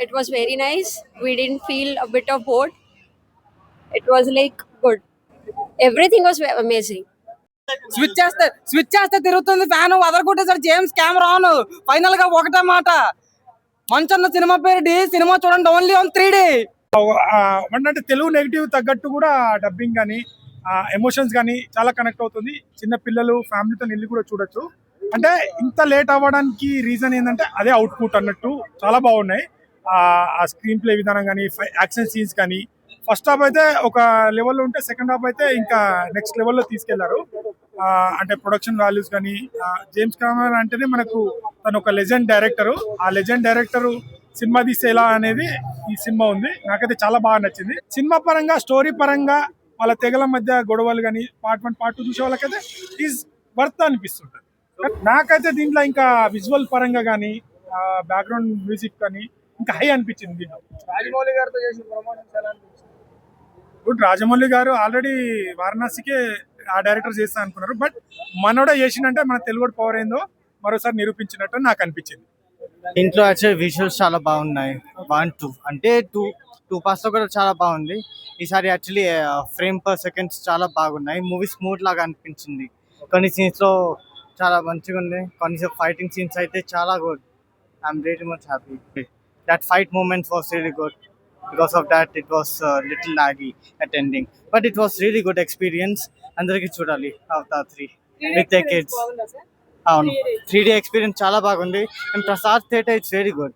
It was very nice. We didn't feel a bit of bored. It was like good. Everything was amazing. Switch చేస్తే తిరుగుతుంది fan వదలకొట్టేసాడు James camera on. Final గా ఒకటే మాట, మంచన్న cinema పేరు D. Cinema చూడండి ఓన్లీ ఆన్ 3D. అంటే తెలుగు నెగిటివ్ తగ్గట్టు కూడా డబ్బింగ్ కానీ ఎమోషన్స్ కానీ చాలా కనెక్ట్ అవుతుంది. చిన్న పిల్లలు ఫ్యామిలీతో వెళ్ళి కూడా చూడొచ్చు. అంటే ఇంత లేట్ అవ్వడానికి రీజన్ ఏంటంటే అదే అవుట్పుట్ అన్నట్టు చాలా బాగున్నాయి. ఆ స్క్రీన్ ప్లే విధానం కానీ యాక్షన్ సీన్స్ కానీ ఫస్ట్ హాఫ్ అయితే ఒక లెవెల్లో ఉంటే సెకండ్ హాఫ్ అయితే ఇంకా నెక్స్ట్ లెవెల్లో తీసుకెళ్లారు. అంటే ప్రొడక్షన్ వాల్యూస్ కానీ జేమ్స్ కెమెరాన్ అంటేనే మనకు తను ఒక లెజెండ్ డైరెక్టర్. ఆ లెజెండ్ డైరెక్టర్ సినిమా తీస్తే ఎలా అనేది ఈ సినిమా ఉంది. నాకైతే చాలా బాగా నచ్చింది. సినిమా పరంగా స్టోరీ పరంగా వాళ్ళ తెగల మధ్య గొడవలు కానీ పార్ట్ 1 పార్ట్ 2 చూసే వాళ్ళకైతే ఈజ్ వర్త్ అనిపిస్తుంటది. నాకైతే దీంట్లో ఇంకా విజువల్ పరంగా కానీ బ్యాక్గ్రౌండ్ మ్యూజిక్ కానీ ఇంకా హై అనిపించింది. దీంట్లో రాజమౌళి గారితో చేసిన ప్రమోషన్స్ ఎలా అనిపించింది? ఇప్పుడు రాజమౌళి గారు ఆల్రెడీ వారణాసికే ఆ డైరెక్టర్ చేస్తా అనుకున్నారు. బట్ మనోడే చేసిందంటే మన తెలుగు పవర్ ఏందో మరోసారి నిరూపించినట్టు నాకు అనిపించింది. ఇంట్లో యాక్చువల్లీ విజువల్స్ చాలా బాగున్నాయి. 1-2 అంటే టూ పార్ట్స్ లో కూడా చాలా బాగుంది. ఈసారి యాక్చువల్లీ ఫ్రేమ్ పర్ సెకండ్స్ చాలా బాగున్నాయి. మూవీ స్మూత్ లాగా అనిపించింది. కొన్ని సీన్స్ లో చాలా మంచిగా ఉంది. కొన్ని ఫైటింగ్ సీన్స్ అయితే చాలా good. I'm really much happy. That fight moment was really good. Because of that, it was little laggy at ending. But it was really good experience. అందరికి చూడాలి అవతార్ 3 with their kids. అవును, 3D experience చాలా బాగుంది. And Prasad theatre it's very good.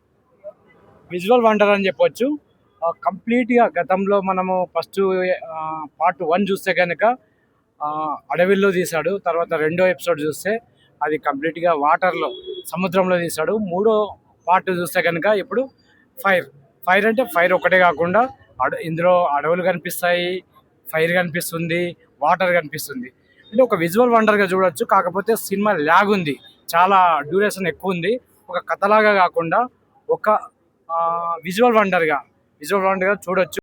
Visual wonder అని చెప్పొచ్చు. కంప్లీట్గా గతంలో మనము ఫస్ట్ పార్ట్ 1 చూస్తే కనుక అడవిలో తీశాడు. తర్వాత రెండో ఎపిసోడ్ చూస్తే అది కంప్లీట్గా వాటర్లో సముద్రంలో తీశాడు. మూడో పార్ట్ చూస్తే కనుక ఇప్పుడు ఫైర్ అంటే ఫైర్ ఒకటే కాకుండా ఇందులో అడవులు కనిపిస్తాయి, ఫైర్ కనిపిస్తుంది, వాటర్ కనిపిస్తుంది. అంటే ఒక విజువల్ వండర్గా చూడొచ్చు. కాకపోతే సినిమా ల్యాగ్ ఉంది, చాలా డ్యూరేషన్ ఎక్కువ ఉంది. ఒక కథలాగా కాకుండా ఒక విజువల్ వండర్గా చూడొచ్చు.